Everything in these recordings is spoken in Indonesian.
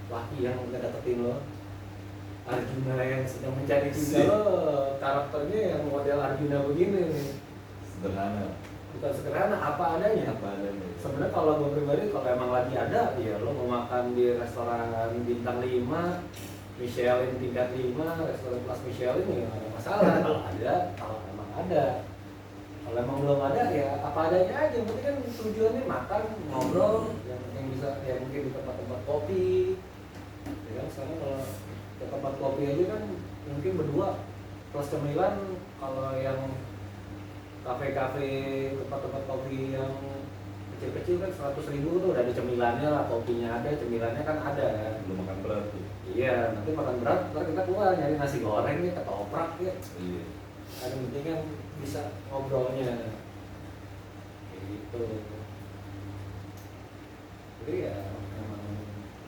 laki yang ngedeketin lo, Arjuna yang sedang mencari cinta lo, karakternya yang model Arjuna begini nih. Sederhana. Bukan sederhana, apa adanya. Sebenarnya kalau gue pribadi, kalau emang lagi ada, ya lo mau makan di restoran bintang 5, Michelin tingkat 5, restoran kelas Michelin, ya nggak ada masalah. Kalau ada, kalau emang ada. Kalau emang belum ada, ya apa adanya aja. Yang penting kan tujuannya makan, ngobrol, yang bisa, ya mungkin di tempat-tempat kopi. Ya kan sekarang kalau ke tempat kopi aja kan mungkin berdua plus cemilan. Kalau yang kafe-kafe, tempat-tempat kopi yang kecil-kecil kan 100.000 tuh udah ada cemilannya lah, kopinya ada, cemilannya kan ada kan. Belum makan berat tuh. Iya, nanti makan berat, ntar kita keluar nyari nasi goreng nih, ketoprak ya. Iya. Ada yang penting kan bisa ngobrolnya kayak gitu. Jadi ya memang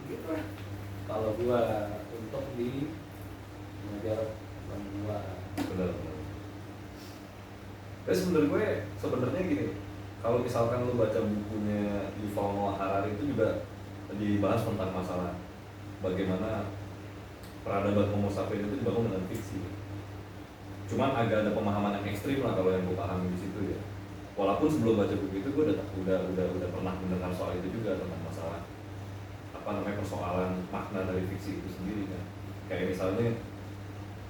gitu lah kalau gua untuk di mengejar perempuan. Benar. Tapi sebenarnya gini, kalau misalkan lu baca bukunya Yuval Noah Harari itu juga dibahas tentang masalah bagaimana peradaban Homo sapiens itu dibangun dengan fiksi. Cuman agak ada pemahaman yang ekstrim lah kalau yang gue pahami di situ ya. Walaupun sebelum baca buku itu gue udah pernah mendengar soal itu juga, tentang masalah persoalan makna dari fiksi itu sendiri kan. Kayak misalnya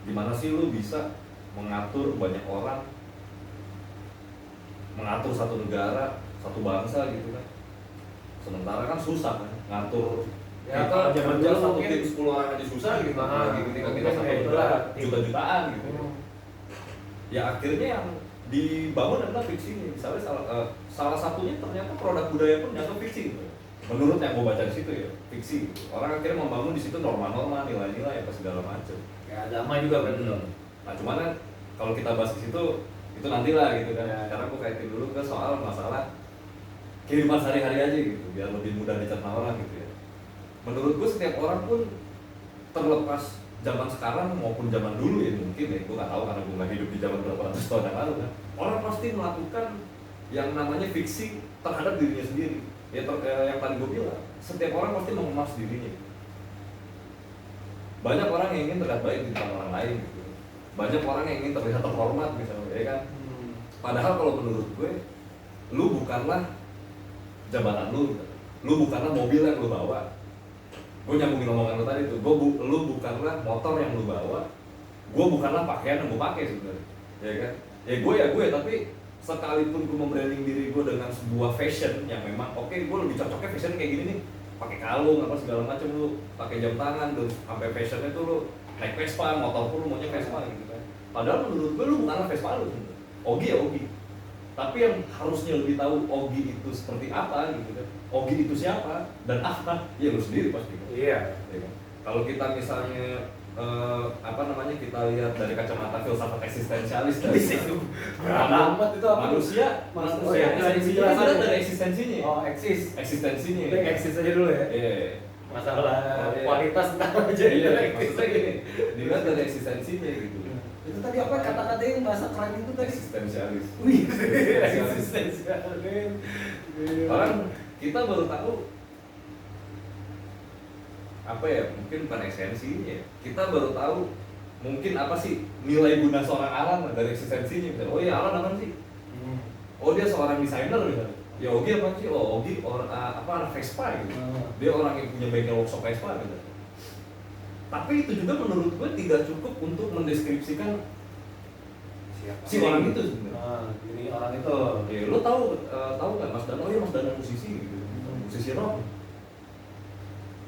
gimana sih lu bisa mengatur banyak orang, mengatur satu negara, satu bangsa gitu kan. Sementara kan susah kan ngatur. Ya, kita zaman kerja dulu satu mungkin tim 10 orang aja susah gitu. Kita satu kayak negara itulah. juta-jutaan gitu. Ya akhirnya yang dibangun adalah fiksi. Misalnya salah satunya ternyata produk budaya pun jatuh fiksi gitu. Menurut yang gue baca di situ ya, fiksi gitu. Orang akhirnya membangun di situ norma-norma, nilai-nilai apa segala macam. Kayak agama juga berarti dong. Nah cuman kan kalau kita bahas di situ itu nantilah gitu kan. Karena gue kaitin dulu ke soal masalah kehidupan sehari-hari aja gitu, biar lebih mudah dicerna orang gitu ya. Menurut gue setiap orang pun, terlepas zaman sekarang maupun zaman dulu ya mungkin ya, gue nggak tahu karena gue nggak hidup di zaman berapa ratus tahun yang lalu kan, orang pasti melakukan yang namanya fiksi terhadap dirinya sendiri. Ya yang tadi gue bilang, setiap orang pasti mengemas dirinya. Banyak orang yang ingin terlihat baik di depan orang lain gitu. Banyak orang yang ingin terlihat terhormat misalnya, ya kan. Padahal kalau menurut gue, lu bukanlah jabatan lu bukanlah mobil yang lu bawa. Gue nyambungin omongan lu tadi tuh, lu bukanlah motor yang lu bawa, gue bukanlah pakaian yang gue pakai sebenarnya, ya kan? Ya gue, tapi sekalipun gue membranding diri gue dengan sebuah fashion yang memang oke, gue lebih cocoknya fashion kayak gini nih, pakai kalung apa segala macam, lu pakai jam tangan tuh, sampai fashionnya tuh lu naik Vespa, motor pun lu maunya Vespa gitu kan. Padahal menurut gue lu bukanlah Vespa lu, Ogi ya Ogi. Tapi yang harusnya lebih tahu Ogi itu seperti apa gitu kan. Ogi itu siapa dan apa? Ya lu sendiri pasti. Iya. Ya kan? Kalau kita misalnya kita lihat dari kacamata filsafat eksistensialis dari Amat itu apa? manusia Penjelasan dari eksistensinya. Oh, eksistensinya. Eksis aja dulu ya. Iya. Masalah kualitas entar aja itu. Maksudnya gini, dilihat dari eksistensinya gitu. Itu tadi apa kata-kata yang bahasa keren itu tadi? Eksistensialis. Wih, eksistensialis. Orang kita baru tahu apa ya, mungkin bukan esensinya ya. Kita baru tahu mungkin apa sih nilai guna seorang Alan dari eksistensinya. Misalnya, oh iya Alan apa sih? Oh dia seorang desainer misalnya. Ya Ogi apa sih? Oh Ogi anak Vespa gitu. Dia orang yang punya bengkel workshop Vespa gitu. Tapi itu juga menurut gue tidak cukup untuk mendeskripsikan siapa si orang itu sebenarnya. Ini orang itu. Ya lo tahu kan Mas Dan? Oh iya Mas Dan musisi gitu. Musisi rock.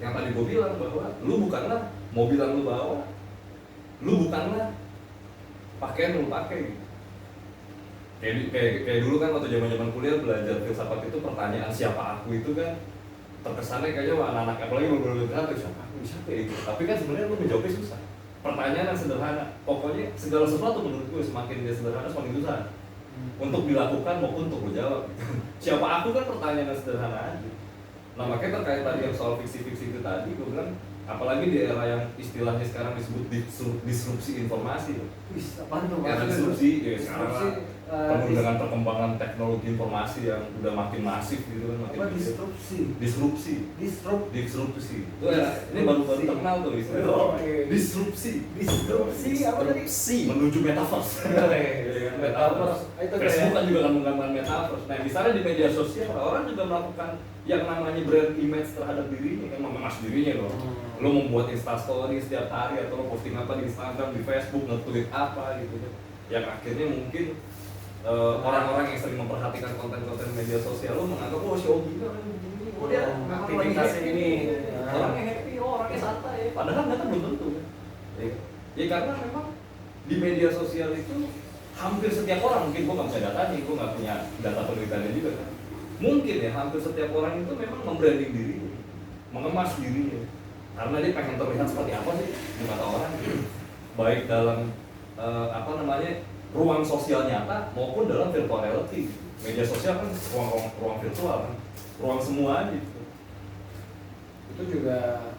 Yang tadi gue bilang bahwa lu bukanlah mobil yang lu bawa, lu bukanlah pakaian yang lu pakai. Kayak dulu kan waktu zaman kuliah belajar filsafat itu, pertanyaan siapa aku itu kan terkesannya kayaknya anak-anak apalagi baru siapa ya itu. Tapi kan sebenarnya lu menjawabnya susah. Pertanyaan yang sederhana. Pokoknya segala sesuatu menurut gue semakin dia sederhana semakin susah untuk dilakukan maupun untuk lu jawab. Siapa aku kan pertanyaan yang sederhana aja. Nah makanya terkait tadi yang soal fiksi-fiksi itu tadi, gue bilang apalagi di era yang istilahnya sekarang disebut disrupsi informasi. Wih, apaan tuh? Era disrupsi, ya sekarang penuh dengan perkembangan teknologi informasi yang udah makin masif gitu kan, makin disrupsi itu ini baru terkenal tuh istilah disrupsi apa tadi, menuju metaverse. Metaverse itu Facebook kan juga mengembangkan metaverse. Nah misalnya di media sosial orang juga melakukan yang namanya brand image terhadap dirinya kan, mengemas dirinya loh. Lo membuat instastory setiap hari atau lo posting apa di Instagram, di Facebook, nge-tweet apa gitu kan, yang akhirnya mungkin orang-orang yang sering memperhatikan konten-konten media sosial lo menganggap si Ogi kan begini, dia aktivitas ini orangnya happy, orangnya santai, padahal kan belum tentu kan. Ya karena memang di media sosial itu hampir setiap orang, mungkin gua nggak bisa data nih, gua nggak punya data penelitiannya juga kan, mungkin ya hampir setiap orang itu memang membranding diri, mengemas dirinya karena dia pengen terlihat seperti apa sih di mata orang, baik dalam ruang sosial nyata maupun dalam virtual reality. Media sosial kan ruang virtual kan, ruang semua gitu. Itu juga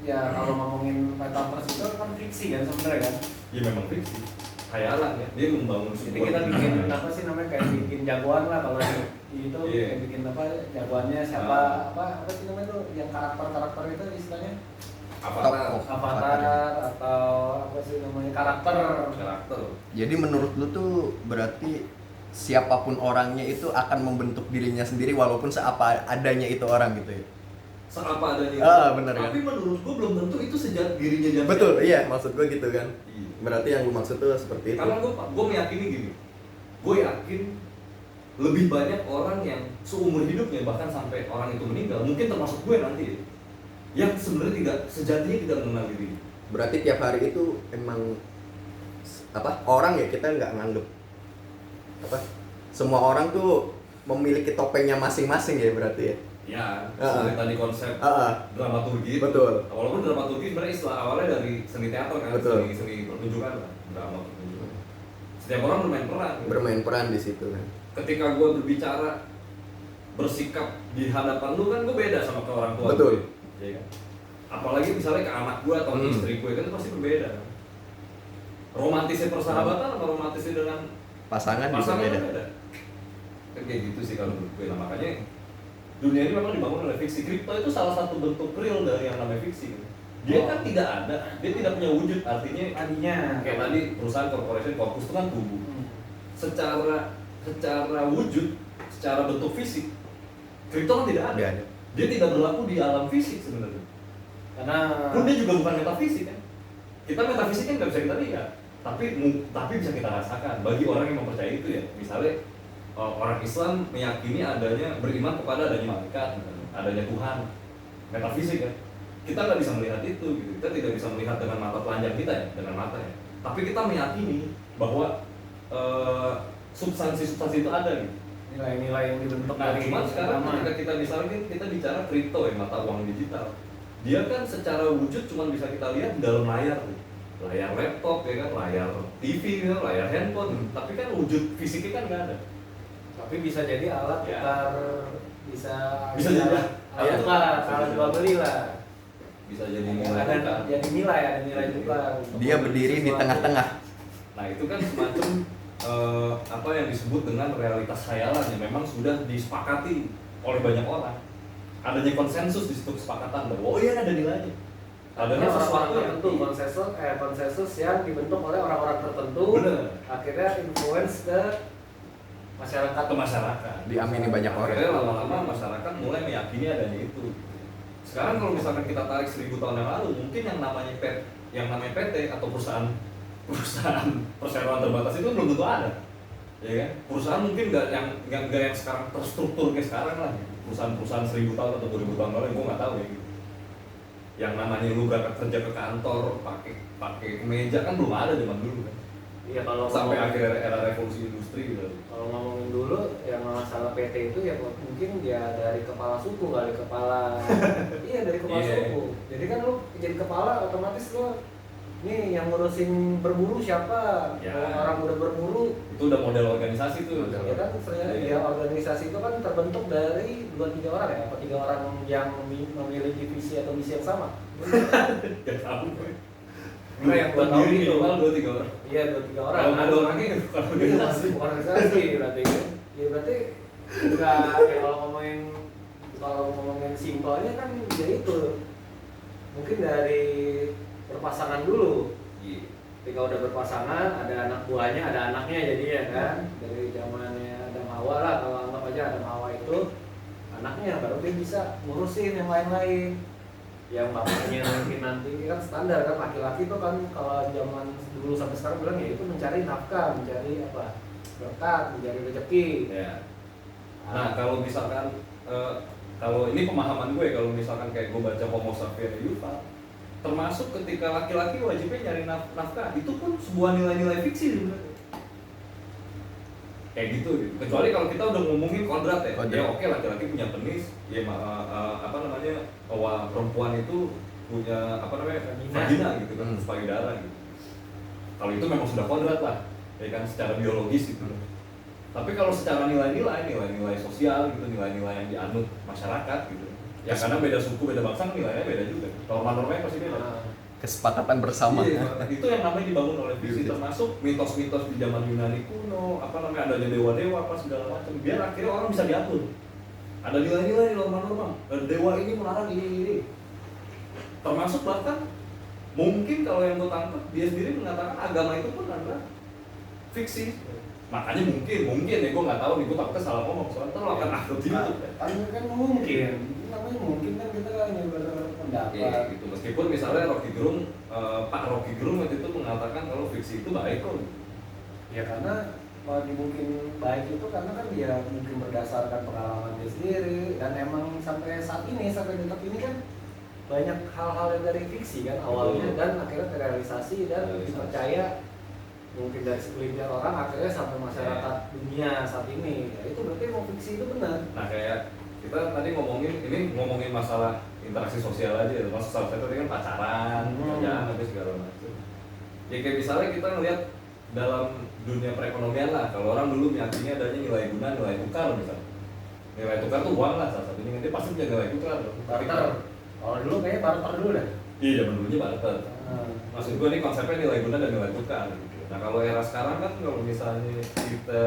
ya kalau ngomongin metaverse itu kan fiksi kan sebenarnya kan? Ya memang fiksi, khayalan ya. Dia membangun jadi kita bikin apa sih namanya, kayak bikin jagoan lah kalau itu kayak bikin apa jagoannya siapa, apa sih namanya tuh yang karakter itu istilahnya avatar atau apa sih namanya karakter. Jadi menurut lu tuh berarti siapapun orangnya itu akan membentuk dirinya sendiri walaupun seapa adanya itu orang gitu ya. Seapa adanya. Benar kan. Tapi menurut gua belum tentu itu dirinya dia. Betul, iya maksud gua gitu kan. Berarti yang lu maksud tuh seperti itu. Karena gua meyakini gini. Gua yakin lebih banyak orang yang seumur hidupnya bahkan sampai orang itu meninggal, mungkin termasuk gue nanti ya, yang sebenarnya sejatinya tidak mengenal diri. Berarti tiap hari itu emang orang ya, kita nggak nganggep semua orang tuh memiliki topengnya masing-masing ya berarti ya. Ya, seperti tadi konsep dramaturgi. Betul. Walaupun dramaturgi sebenarnya istilah awalnya dari seni teater kan, seni pertunjukan lah, drama pertunjukan. Setiap orang bermain peran di situ kan. Ketika gue berbicara, bersikap di hadapan lu kan gue beda sama ke orang tua. Betul. Ya kan? Apalagi misalnya ke anak gue atau istri gue kan itu pasti berbeda. Romantisnya persahabatan sama romantisnya dengan pasangan juga beda. Kan kayak gitu sih kalau menurut gue. Nah, makanya dunia ini memang dibangun oleh fiksi. Kripto itu salah satu bentuk real dari yang namanya fiksi. Dia kan tidak ada, dia tidak punya wujud. Artinya kayak tadi perusahaan corporation fokus itu kan tubuh. Secara wujud, secara bentuk fisik, kripto kan tidak ada. Dia tidak berlaku di alam fisik sebenarnya. Karena pun dia juga bukan metafisik kan. Kita metafisik kan nggak bisa kita lihat, tapi bisa kita rasakan. Bagi orang yang mempercayai itu ya, misalnya orang Islam meyakini beriman kepada adanya malaikat, adanya Tuhan, metafisik kan. Kita nggak bisa melihat itu, gitu. Kita tidak bisa melihat dengan mata telanjang kita ya, dengan mata ya. Tapi kita meyakini bahwa substansi itu ada gitu. Nilai-nilai yang dibentuk dari cuma sekarang ketika kita misalnya kita bicara kripto ya, mata uang digital, dia kan secara wujud cuma bisa kita lihat di dalam layar laptop ya kan, layar TV gitu, layar handphone, tapi kan wujud fisiknya kan nggak ada. Tapi bisa jadi alat tukar, bisa jadi alat tukar, alat jual beli lah. Bisa jadi nilai, ada nilai tukar. Dia berdiri di tengah-tengah. Nah itu kan semacam apa yang disebut dengan realitas khayalan yang memang sudah disepakati oleh banyak orang. Adanya konsensus di situ, kesepakatan bahwa ada nilainya. Adanya sesuatu yang tertentu, konsensus yang dibentuk oleh orang-orang tertentu. Bener. Akhirnya influence ke masyarakat. Diamini banyak orang. Akhirnya lama-lama masyarakat mulai meyakini adanya itu. Sekarang kalau misalkan kita tarik 1000 tahun yang lalu, mungkin yang namanya PT atau perusahaan perseroan terbatas itu belum tentu ada, ya kan? Perusahaan mungkin nggak yang sekarang terstruktur kayak sekarang lah. Perusahaan 1000 tahun atau 2000 tahun lalu, gue nggak tahu ya gitu. Yang namanya lu berangkat kerja ke kantor pakai kemeja kan belum ada zaman dulu kan. Iya, kalau sampai akhir era revolusi industri gitu. Kalau ngomongin dulu yang masalah PT itu ya mungkin dia dari kepala suku kali, iya dari kepala suku. Jadi kan lu jadi kepala otomatis lu nih yang ngurusin berburu siapa? Ya. Orang udah berburu. Itu udah model organisasi tuh. Ya kan ya organisasi itu kan terbentuk dari 2-3 orang ya, atau 3 orang yang memiliki visi atau misi yang sama. Gak tahu gue. Karena yang gua tahu Terdiri gitu. minimal 2-3 orang. Iya 2-3 orang. Kalau nggak ada orangnya, kalau Iya dia masih organisasi berarti kan. Ya berarti enggak ya kalau ngomongin simpelnya kan ya itu. Mungkin dari berpasangan dulu. Iya. Ketika udah berpasangan, ada anak buahnya, ada anaknya jadinya kan. Dari zamannya ada Hawa lah, kalau anggap aja ada Hawa itu anaknya baru dia bisa ngurusin yang lain-lain. Yang bapaknya mungkin nanti kan standar kan laki-laki itu kan kalau zaman dulu sampai sekarang bilang ya itu mencari nafkah, mencari apa? Berkat, mencari rezeki. Ya. Nah, kalau misalkan kalau ini pemahaman gue, kalau misalkan kayak gue baca Homo sapiens Yuval, termasuk ketika laki-laki wajibnya nyari nafkah, itu pun sebuah nilai-nilai fiksi sebenarnya. Kayak gitu. Kecuali kalau kita udah ngomongin kodrat ya, Kodrat. ya oke laki-laki punya penis, ya apa namanya, bahwa perempuan itu punya apa namanya vagina gitu kan, payudara gitu. Kalau itu memang sudah kodrat lah, ya kan secara biologis gitu. Tapi kalau secara nilai-nilai sosial gitu, nilai-nilai yang dianut masyarakat gitu, ya karena beda suku, beda bangsa, nilainya beda juga. Norma-normanya pasti beda. Kesepakatan bersama. Iya, itu yang namanya dibangun oleh fiksi, termasuk mitos-mitos di zaman Yunani kuno, apa namanya adanya dewa-dewa apa segala macam, biar akhirnya orang bisa diatur. Ada nilai-nilai, norma-norma. Dewa ini melarang ini. Termasuk bahkan mungkin kalau yang gue tangkap dia sendiri mengatakan agama itu pun adalah fiksi. Makanya mungkin ya gue nggak tahu nih, gue takutnya salah ngomong soalnya lo akan upload di YouTube Kan mungkin, namanya mungkin kan kita kan hanya berpendapat. Iya gitu, meskipun misalnya Rocky Gerung, Pak Rocky Gerung waktu itu mengatakan kalau fiksi itu baik kok. Ya karena kalau dimungkin baik itu karena kan dia mungkin berdasarkan pengalaman dia sendiri dan emang sampai saat ini, sampai detik ini kan banyak hal-hal yang dari fiksi kan awalnya dan akhirnya terrealisasi dan dipercaya mungkin dari segelintir orang akhirnya sampai masyarakat dunia saat ini. Ya itu berarti mau fiksi itu benar. Nah kayak kita tadi ngomongin masalah interaksi sosial aja, maksud salah satu tadi kan pacaran, kerjaan, apa segala macam. Ya kayak misalnya kita ngelihat dalam dunia perekonomian lah, kalau orang dulu meyakini adanya nilai guna, nilai tukar misalnya. Nilai tukar tuh uang lah salah satunya, nanti pasti punya nilai tukar. Barter. Kalau dulu kayaknya barter dulu deh. Iya, zaman dulunya barter. Maksud gue nih konsepnya nilai guna dan nilai tukar gitu. Nah kalau era sekarang kan kalau misalnya kita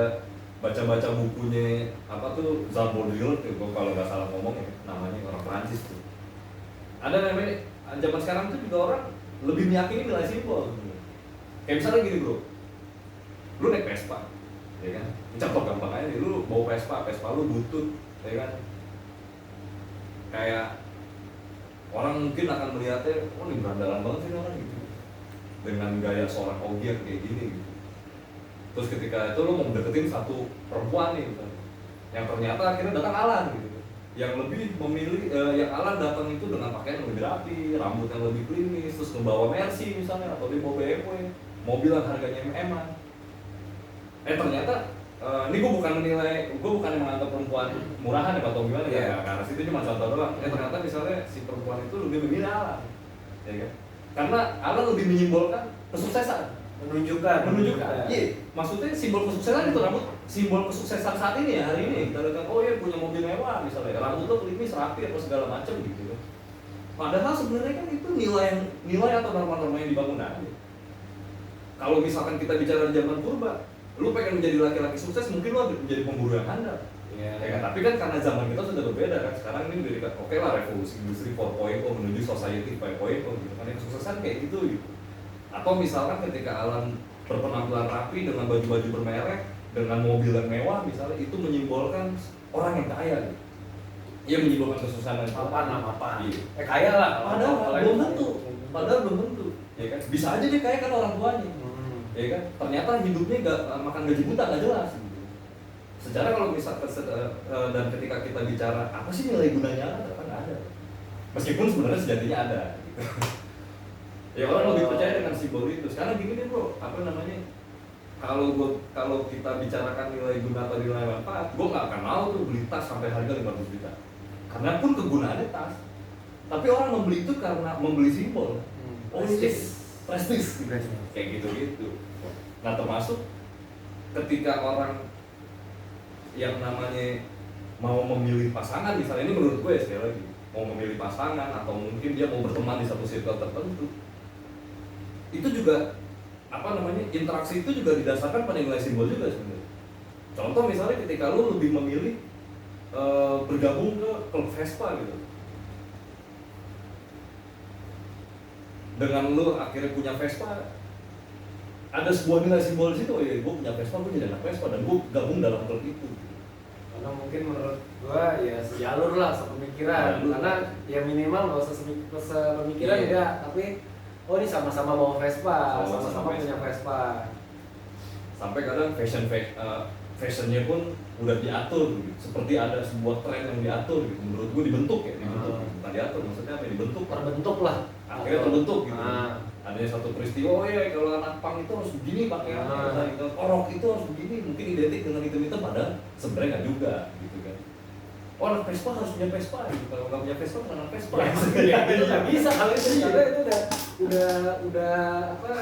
baca-baca bukunya apa tuh Jean Baudrillard tuh, kalau nggak salah ngomong ya, namanya orang Prancis tuh. Ada namanya zaman sekarang tuh juga orang lebih meyakini nilai simbol. Kayak misalnya gini bro, lu naik Vespa, ya kan? Contoh gampang aja, lu bawa Vespa lu butut, ya kan? Kayak orang mungkin akan melihatnya, oh ini berandalan banget sih orang gitu, dengan gaya seorang objek kayak gini gitu. Terus ketika itu lo mau deketin satu perempuan nih misalnya, yang ternyata akhirnya datang Alan gitu, yang lebih memilih, yang Alan datang itu dengan pakaian yang lebih rapi, rambut yang lebih klimis, terus membawa Mercy misalnya, atau dia bawa BMW, mobil yang harganya MM-an. Ternyata ini gue bukan menganggap perempuan murahan ya atau gimana ya, karena itu cuma contoh doang. Ternyata misalnya si perempuan itu lebih memilih Alan, ya kan? Karena Alan lebih menyimbolkan kesuksesan, menunjukkan. Iya, maksudnya simbol kesuksesan itu rambut, simbol kesuksesan saat ini ya hari ini. Kita lihat, oh ya punya mobil mewah misalnya, rambutnya klimis, rapi atau segala macam gitu. Padahal sebenarnya kan itu nilai atau norma-norma yang dibangun aja. Kalau misalkan kita bicara zaman purba, lu pengen menjadi laki-laki sukses, mungkin lu menjadi pemburu yang handal. Ya kan? Tapi kan karena zaman kita sudah berbeda kan, sekarang ini menjadi oke lah revolusi industri 4.0 menuju society 5.0 gitu kan, kesuksesan kayak gitu. Atau misalkan ketika Alan berpenampilan rapi dengan baju-baju bermerek, dengan mobil yang mewah misalnya, itu menyimbolkan orang yang kaya gitu. Iya, menyimbolkan kesuksesan Apa? Iya. Kaya lah. Padahal belum tentu. Ya kan? Bisa aja dia kaya kan orang tuanya. Ya kan? Ternyata hidupnya nggak makan gaji buta, nggak jelas gitu. Secara kalau misalkan dan ketika kita bicara apa sih nilai gunanya kan ada. Meskipun sebenarnya sejatinya ada gitu. Ya orang lebih percaya dengan simbol itu. Sekarang gini deh bro, apa namanya? Kalau kita bicarakan nilai guna atau nilai manfaat, gue nggak akan mau tuh beli tas sampai harga 500 juta. Karena pun kegunaannya tas. Tapi orang membeli itu karena membeli simbol. Prestis. Kayak gitu. Nah termasuk ketika orang yang namanya mau memilih pasangan, misalnya ini menurut gue sekali lagi, mau memilih pasangan atau mungkin dia mau berteman di satu circle tertentu, itu juga interaksi itu juga didasarkan pada nilai simbol juga sebenarnya. Contoh misalnya ketika lu lebih memilih bergabung ke klub Vespa gitu, dengan lu akhirnya punya Vespa, ada sebuah nilai simbol di situ, oh ya gue punya Vespa, gue jadi anak Vespa dan gue gabung dalam klub itu. Karena mungkin menurut gua ya sejalur lah sepemikiran, karena ya minimal nggak usah sepemikiran enggak, tapi oh ini sama-sama bawa Vespa, sama-sama punya Vespa. Sampai kadang fashionnya pun udah diatur gitu. Seperti ada sebuah tren yang diatur gitu. Menurut gue dibentuk ya, bukan diatur, maksudnya apa ya, dibentuk. Terbentuk lah. Akhirnya terbentuk gitu. Ada satu peristiwa, oh ya kalau anak punk itu harus begini pakaiannya, rok itu harus begini, mungkin identik dengan itu padahal sebenarnya nggak juga gitu kan. Oh anak Vespa harus punya Vespa gitu, kalau nggak punya Vespa bukan anak Vespa. Ya itu nggak bisa kalau itu, karena itu udah apa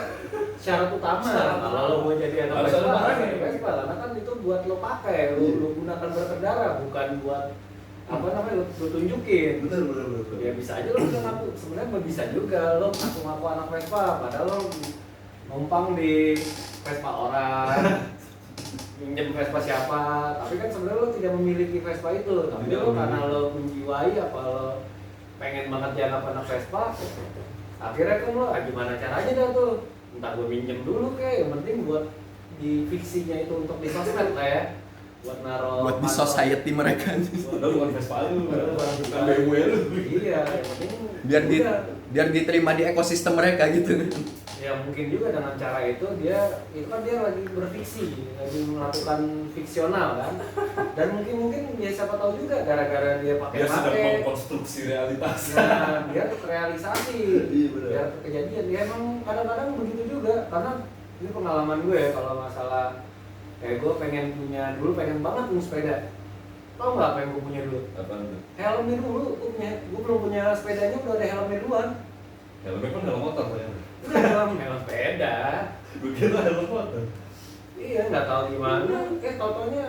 syarat utama. Kalau lo mau jadi anak Vespa harus punya Vespa, karena kan itu buat lo pakai, lo gunakan berkendara, bukan buat apa namanya lo tunjukin. Bener. Ya bisa aja lo bilang aku, sebenarnya bisa juga lo ngaku anak Vespa, padahal lo numpang di Vespa orang, minjem Vespa siapa, tapi kan sebenarnya lo tidak memiliki Vespa itu, tapi lo karena lo menjiwai apa lo pengen banget dianggap anak Vespa, akhirnya kan lo gimana caranya dah tuh, entah gue minjem dulu kayak, yang penting buat di fiksinya itu untuk di sosmed lah ya, buat naro buat di society mereka. Padahal bukan Vespa lu, bukan BMW lu. Iya, yang penting biar diterima di ekosistem mereka gitu. Ya mungkin juga dengan cara itu dia lagi berfiksi, lagi melakukan fiksional kan, dan mungkin ya siapa tahu juga gara-gara dia pakai sedang mengkonstruksi realitas. Nah, biar terrealisasi, biar kejadian. Ya emang kadang-kadang begitu juga, karena ini pengalaman gue ya kalau masalah kayak gue pengen banget punya sepeda. Tau nggak apa yang gue punya dulu? Apaan tuh? Helmnya dulu, gue belum punya sepedanya udah ada helmnya duluan. Helmnya kan helm motor ya. Helm sepeda. Gue kira helm motor. Iya, nggak tahu gimana. Tau-taunya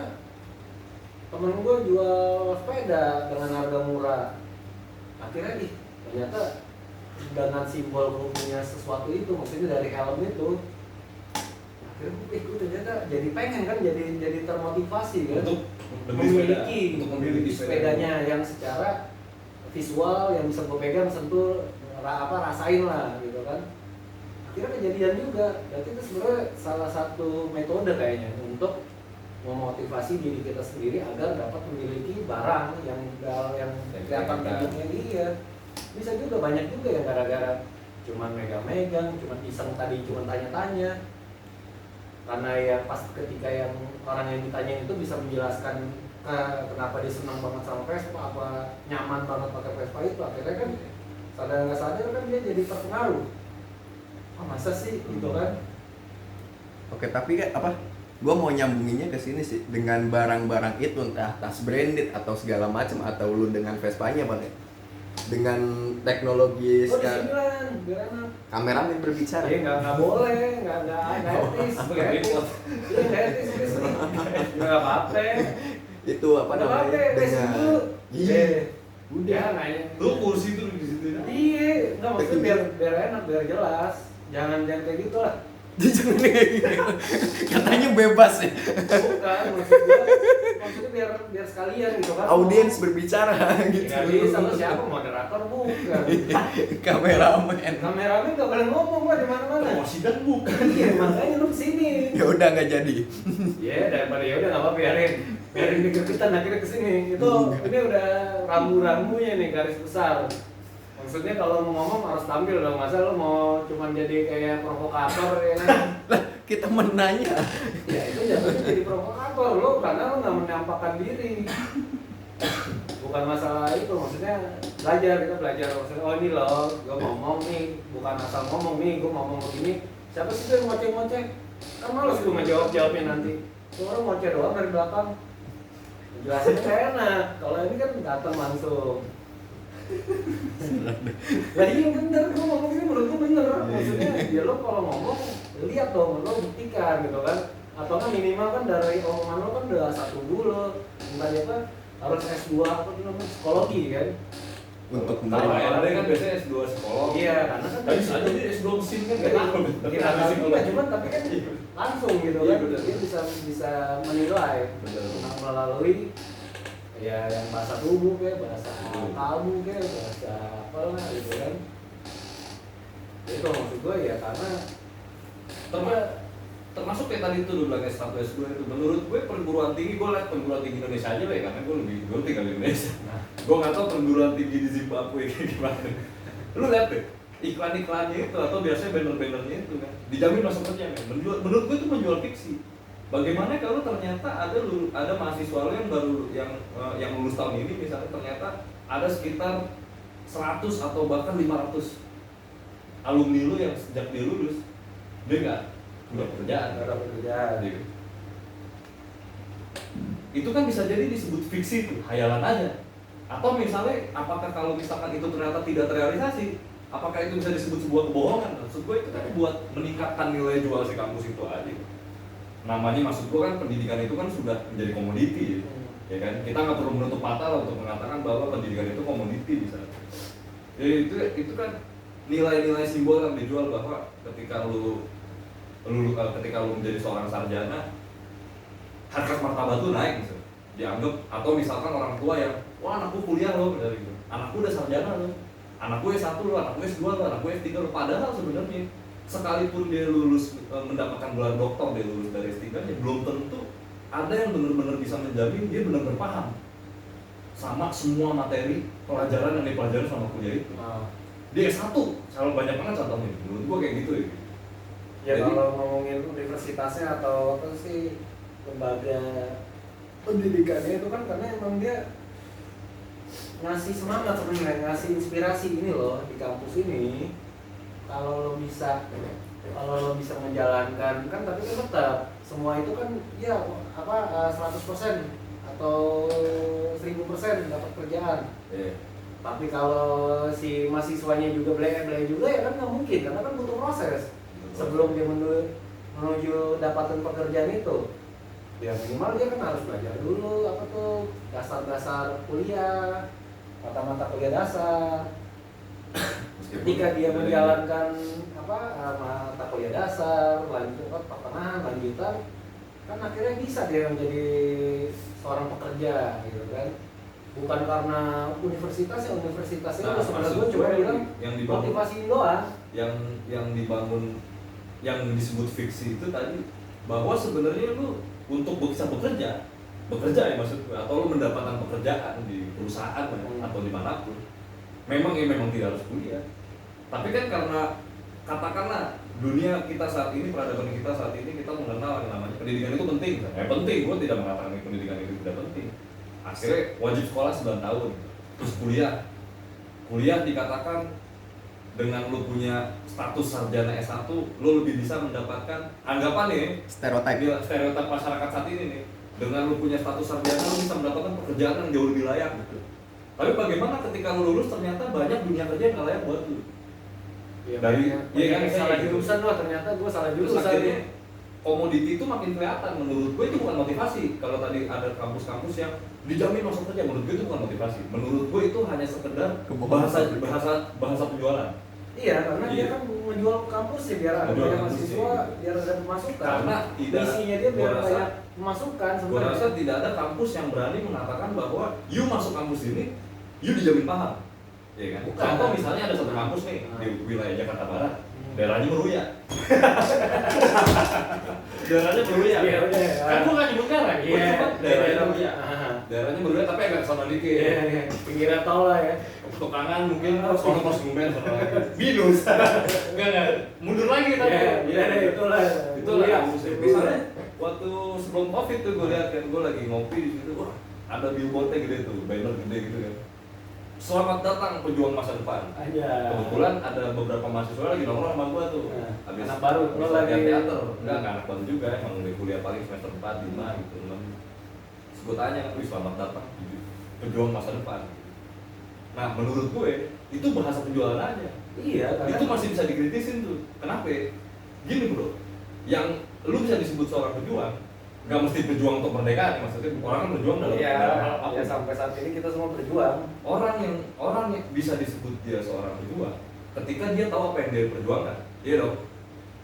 temen gue jual sepeda dengan harga murah. Akhirnya ternyata dengan simbol gue punya sesuatu itu, maksudnya dari helm itu. Akhirnya gue ternyata jadi pengen kan, jadi termotivasi kan untuk memiliki sepedanya yang secara visual yang bisa gue pegang, sentuh, rasain lah gitu kan. Akhirnya kejadian juga. Berarti itu sebenarnya salah satu metode kayaknya untuk memotivasi diri kita sendiri agar dapat memiliki barang yang kelihatan bentuknya. Iya, bisa juga, banyak juga yang gara-gara cuman megang-megang, cuman iseng tadi, cuman tanya-tanya. Karena ya pas ketika yang orang yang ditanya itu bisa menjelaskan kenapa dia senang banget sama Vespa, apa nyaman banget pakai Vespa itu, akhirnya kan sadar nggak sadar kan dia jadi terpengaruh. Masa sih gitu kan? Oke, tapi kan gue mau nyambunginnya ke sini sih, dengan barang-barang itu entah tas branded atau segala macam, atau lu dengan Vespanya Bang ya, dengan teknologi sekarang biar enak. Kameramen berbicara. Iya nggak boleh, nggak etis, nggak etis, nggak apa-apa. Itu apa namanya? Dengan udah nanya. Lu kursi tuh di situ ya? Iya, nggak, maksudnya biar enak, biar jelas. Jangan kayak gitu lah. Jangan kayak gitu. Katanya bebas ya. Bukan, maksudnya biar sekalian gitu kan. Audiens berbicara gitu. Nggak bisa, lu siapa, moderator bukan. Kameramen nggak boleh ngomong gua di mana-mana. Promosi dan bukan. Iya, makanya lu kesini. Ya udah nggak jadi. Iya, daripada ya udah nggak apa-apa, biarin dikepitan akhirnya kesini. Itu ini udah rambu-rambunya nih, garis besar. Maksudnya kalau mau ngomong harus tampil dong, masa lo mau cuman jadi kayak provokator ya kan? Lah, kita menanya. Ya itu jatuhnya jadi provokator lo, karena lo nggak menampakkan diri. Bukan masalah itu, maksudnya kita belajar maksudnya, oh ini loh, gue ngomong nih, bukan asal ngomong nih, gue ngomong begini. Siapa sih tuh yang ngoceh-ngoceh? Kan malas gue ngejawab-jawabnya nanti. Tuh orang ngoceh doang dari belakang. Jelasinnya kayak enak, kalau ini kan datang langsung. Lah iya bener, gue ngomong ini menurut gue bener. Maksudnya ya lo kalau ngomong lihat dong, lo buktikan gitu kan. Atau kan minimal kan dari omongan lo kan udah S1 dulu, entah apa harus S2 apa namanya psikologi kan. untuk kalau menerima. ARD kan biasanya S2 psikolog. Iya, karena kan tapi bisa aja dia S2 mesin kan Kita juga cuman tapi kan Iya. langsung gitu Iya, kan, bener. dia bisa menilai Bener. melalui ya yang bahasa tubuh kayak bahasa Betul. kalbu kayak bahasa apalah gitu kan. Itu maksud gue ya karena termasuk kayak tadi itu lu bilang S1 S2 itu menurut gue perguruan tinggi, gue liat perguruan tinggi Indonesia aja ya karena gue tinggal di Indonesia. nah, Gue nggak tahu perguruan tinggi di Zimbabwe kayak gimana. Lu lihat deh iklan-iklannya itu atau biasanya banner-bannernya itu kan dijamin masuk kerja kan. Menurut gue itu menjual fiksi. Bagaimana kalau ternyata ada mahasiswa lu yang baru yang lulus tahun ini misalnya ternyata ada sekitar 100 atau bahkan 500 alumni lu yang sejak dia lulus dia nggak punya pekerjaan. nggak ada pekerjaan. Gitu. Itu kan bisa jadi disebut fiksi itu, hayalan aja. Atau misalnya, apakah kalau misalkan itu ternyata tidak terrealisasi, apakah itu bisa disebut sebuah kebohongan? Maksud gue itu kan buat meningkatkan nilai jual si kampus itu aja. Namanya maksud gue kan pendidikan itu kan sudah menjadi komoditi, ya kan? Kita nggak perlu menutup mata lah untuk mengatakan bahwa pendidikan itu komoditi misalnya. Jadi itu kan nilai-nilai simbol yang dijual bahwa ketika lu menjadi seorang sarjana harkat martabat lu naik misalnya dianggap, atau misalkan orang tua yang wah anakku kuliah loh dari itu, anakku udah sarjana loh, anakku S1 loh, anakku S2 loh, anakku S3 loh. Padahal sebenarnya sekalipun dia lulus mendapatkan gelar doktor, dia lulus dari S3 nya belum tentu ada yang benar-benar bisa menjamin dia benar-benar paham sama semua materi pelajaran yang dipelajari sama kuliah itu. Dia S1, selalu banyak banget contohnya. Menurut gua kayak gitu ya. Ya Jadi, kalau ngomongin universitasnya atau apa sih lembaga pendidikannya itu kan karena emang dia ngasih semangat sebenarnya, ngasih inspirasi ini loh di kampus ini. Kalau lo bisa menjalankan kan, tapi kan tetap semua itu kan ya 100% atau 1000% dapat kerjaan. Tapi kalau si mahasiswanya juga belai juga ya kan nggak mungkin, karena kan butuh proses sebelum dia menuju dapatan pekerjaan itu. Ya minimal dia kan harus belajar dulu apa tuh dasar-dasar kuliah, mata-mata kuliah dasar. Ketika dia menjalankan mata kuliah dasar, pertengahan, lanjutan, kan akhirnya bisa dia menjadi seorang pekerja gitu kan. Bukan karena universitasnya itu sebenarnya gue cuma bilang yang dibangun, motivasi doang. yang dibangun, yang disebut fiksi itu tadi, bahwa sebenarnya lu untuk bisa bekerja ya maksudku, atau lu mendapatkan pekerjaan di perusahaan atau dimanapun, memang tidak harus kuliah. Tapi kan karena katakanlah dunia kita saat ini, peradaban kita saat ini, kita mengenal yang namanya pendidikan itu penting. Penting, gue tidak mengatakan pendidikan itu tidak penting. Akhirnya wajib sekolah 9 tahun, terus kuliah dikatakan dengan lu punya status sarjana S1, lu lebih bisa mendapatkan anggapan nih, stereotip masyarakat saat ini nih, dengan lu punya status sarjana lu bisa mendapatkan pekerjaan yang jauh lebih layak gitu. Tapi bagaimana ketika lu lulus ternyata banyak dunia kerja yang gak layak buat lu? Ya, Dari kan salah jurusan loh, ternyata gue salah terus jurusan. akhirnya komoditi itu makin kelihatan. Menurut gue itu bukan motivasi. Kalau tadi ada kampus-kampus yang dijamin masuk kerja, menurut gue itu bukan motivasi. Menurut gue itu hanya sekedar bahasa penjualan. Iya, karena dia kan menjual kampus ya biar ada banyak mahasiswa, biar ada pemasukan. Karena misinya dia biar banyak pemasukan Gue sebenarnya. rasa tidak ada kampus yang berani mengatakan bahwa you masuk kampus ini, you dijamin paham. Ya kan? Bukan. Contoh misalnya ada satu kampus nih di wilayah Jakarta Barat, daerahnya Meruya. Daerahnya Meruya. Iya, iya. Kan gue nggak nyebut merek, gue Iya, cuma daerahnya iya. Meruya. Daerahnya Meruya tapi agak sana dikit. Iya, pinggiran tol lah ya. Tukangan mungkin sono pos Gumen binus. Enggak. Mundur lagi tapi. Iya, itulah. Itulah kampus. Misalnya waktu sebelum Covid tuh gue lihat kan, gue lagi ngopi di situ, wah ada billboardnya gede tuh, banner gede gitu kan. Selamat datang pejuang masa depan. Aja. Kebetulan ada beberapa mahasiswa lagi nongkrong sama gua tuh. Habis anak baru, lo lagi teater. Enggak anak baru juga, emang udah kuliah paling semester 4, 5 gitu. Terus gua tanya kan, selamat datang pejuang masa depan. Nah, menurut gue itu bahasa penjualan aja. Iya, karena Itu masih bisa dikritisin tuh. Kenapa? Gini bro, yang lu bisa disebut seorang pejuang nggak mesti berjuang untuk merdeka nih, maksudnya orang kan berjuang dalam Iya, apapun. ya sampai saat ini kita semua berjuang. Orang yang bisa disebut dia seorang pejuang ketika dia tahu apa yang dia perjuangkan, iya dong.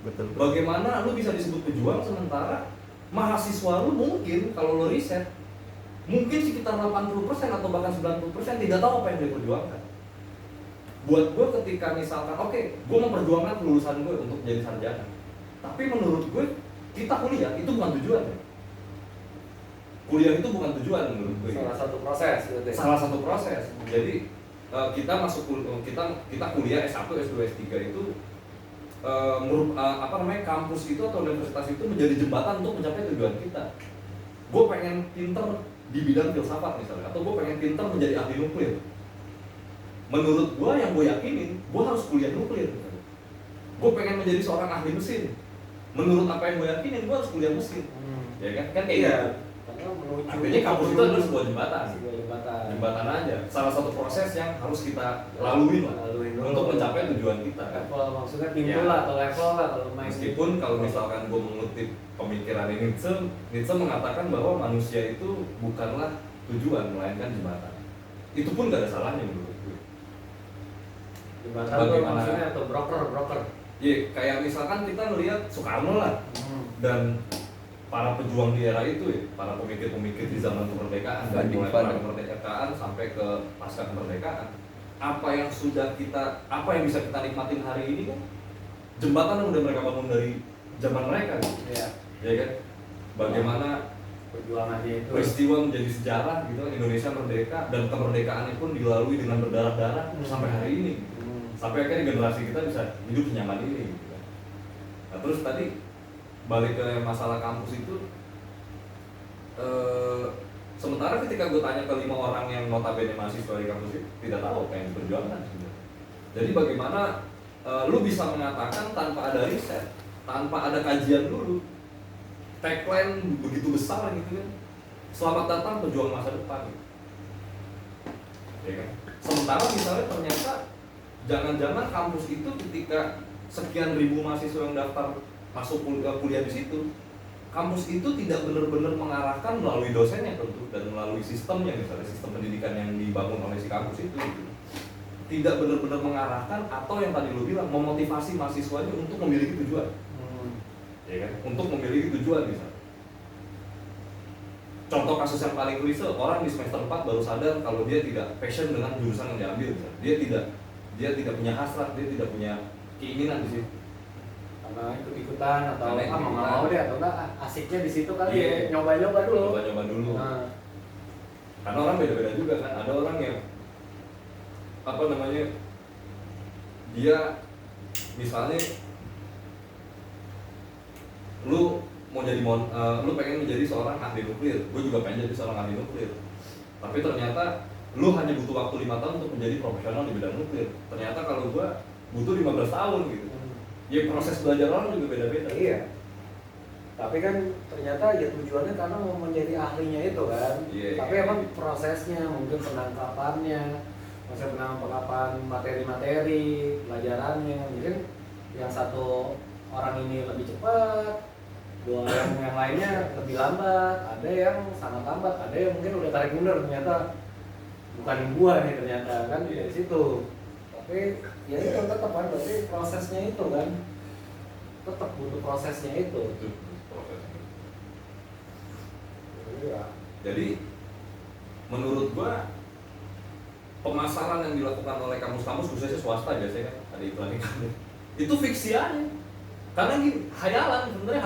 Betul. Bagaimana lu bisa disebut pejuang sementara mahasiswa lu mungkin kalau lu riset mungkin sekitar 80% atau bahkan 90% tidak tahu apa yang dia perjuangkan. Buat gue ketika misalkan oke, gue memperjuangkan kelulusan gue untuk menjadi sarjana, tapi menurut gue kita kuliah itu bukan tujuan. Kuliah itu bukan tujuan menurut gue. Salah satu proses gitu. Salah satu proses. Jadi kita kita kuliah S1, S2, S3 itu kampus itu atau universitas itu menjadi jembatan untuk mencapai tujuan kita. Gue pengen pinter di bidang filsafat misalnya, atau gue pengen pinter menjadi ahli nuklir. Menurut gue yang gue yakinin, gue harus kuliah nuklir. Gue pengen menjadi seorang ahli mesin. Menurut apa yang gue yakinin, gue harus kuliah mesin. Ya kan? Kan kayak gitu. Artinya kampus itu adalah sebuah jembatan. Jembatan aja. Salah satu proses yang harus kita lalui lah untuk mencapai tujuan kita. Level maksudnya pintu lah atau level lah kalau main. Meskipun kalau misalkan gue mengutip pemikiran Nietzsche mengatakan bahwa manusia itu bukanlah tujuan melainkan jembatan. Itu pun gak ada salahnya menurut gue. Jembatan itu maksudnya atau broker. Iya, kayak misalkan kita ngelihat Soekarno lah dan para pejuang di era itu ya, para pemikir-pemikir di zaman kemerdekaan dari mulai pra kemerdekaan sampai ke pasca kemerdekaan, apa yang bisa kita nikmatin hari ini kan jembatan yang udah mereka bangun dari zaman mereka gitu. Iya. Ya kan? Bagaimana perjuangannya itu peristiwa menjadi sejarah gitu, Indonesia merdeka dan kemerdekaannya pun dilalui dengan berdarah-darah sampai hari ini gitu. Sampai akhirnya generasi kita bisa hidup senyaman ini gitu kan. Nah, terus tadi balik ke masalah kampus itu, sementara ketika gue tanya ke 5 orang yang notabene mahasiswa di kampus itu tidak tahu apa yang diperjuangkan sebenarnya. Jadi bagaimana lu bisa mengatakan tanpa ada riset, tanpa ada kajian dulu, tagline begitu besar gitu kan, selamat datang pejuang masa depan, ya kan? Sementara misalnya ternyata jangan-jangan kampus itu ketika sekian ribu mahasiswa yang daftar masuk kuliah di situ, kampus itu tidak benar-benar mengarahkan melalui dosennya tentu dan melalui sistemnya, misalnya sistem pendidikan yang dibangun oleh si kampus itu gitu. Tidak benar-benar mengarahkan atau yang tadi lu bilang memotivasi mahasiswanya untuk memiliki tujuan, ya kan? Untuk memiliki tujuan misalnya. Contoh kasus yang paling klise, orang di semester 4 baru sadar kalau dia tidak passion dengan jurusan yang diambil misalnya. Dia tidak punya hasrat, dia tidak punya keinginan di situ. Karena ikut-ikutan atau mau deh atau enggak asiknya di situ kali ya, nyoba-nyoba dulu. Nah. Karena orang beda-beda juga kan. Ada orang yang dia misalnya lu pengen menjadi seorang ahli nuklir, gue juga pengen jadi seorang ahli nuklir. Tapi ternyata lu hanya butuh waktu 5 tahun untuk menjadi profesional di bidang nuklir. Ternyata kalau gue butuh 15 tahun gitu. Ya proses belajar orang juga beda-beda. Iya. Tapi kan ternyata ya tujuannya karena mau menjadi ahlinya itu kan. Tapi emang prosesnya, mungkin penangkapannya, penangkapan materi-materi, pelajarannya, mungkin yang satu orang ini lebih cepat, dua yang lainnya lebih lambat, ada yang sangat lambat, ada yang mungkin udah tarik mundur ternyata bukan gua nih ternyata kan di situ. Tapi ya itu tetap kan, berarti prosesnya itu kan tetap butuh prosesnya itu. Jadi menurut gua pemasaran yang dilakukan oleh kampus-kampus khususnya swasta biasanya kan ada iklan-iklan itu fiksi aja. Karena gini, sebenarnya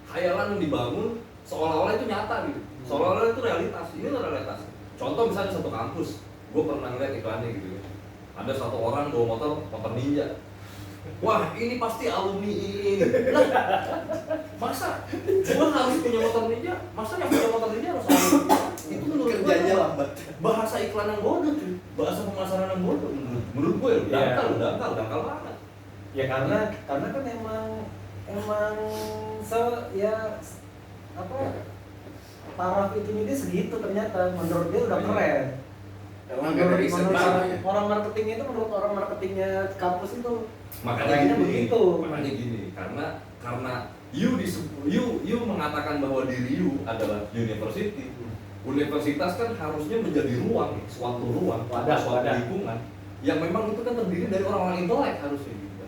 hayalan yang dibangun seolah-olah itu nyata gitu. Seolah-olah itu realitas. Ini adalah realitas. Contoh misalnya satu kampus, gua pernah ngeliat iklannya gitu ya. Ada satu orang bawa motor ninja. Wah, ini pasti alumni ini. Lah, masa gua harus punya motor ninja? Masa yang punya motor ninja harus alumni? Itu menurut kerjanya lambat. Bahasa iklan yang bodoh cuy. Bahasa pemasaran yang bodoh menurut gue dangkal banget. Ya karena kan emang taraf itu ini segitu ternyata menurut dia udah keren. Menurut orang marketing itu, menurut orang marketingnya kampus itu makanya begitu. Makanya gini, karena you mengatakan bahwa diri you adalah university. Universitas kan harusnya menjadi ruang, suatu ruang, suatu lingkungan yang memang itu kan terdiri dari orang-orang intelek harusnya gitu.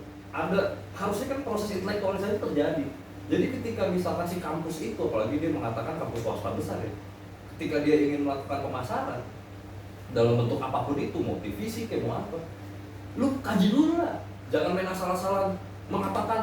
Harusnya kan proses intelektualisasi terjadi. Jadi ketika misalkan si kampus itu, apalagi dia mengatakan kampus swasta besar ya, ketika dia ingin melakukan pemasaran dalam bentuk apapun itu, mau TV sih kayak mau apa, lu kaji dulu lah, jangan main asal-asalan mengatakan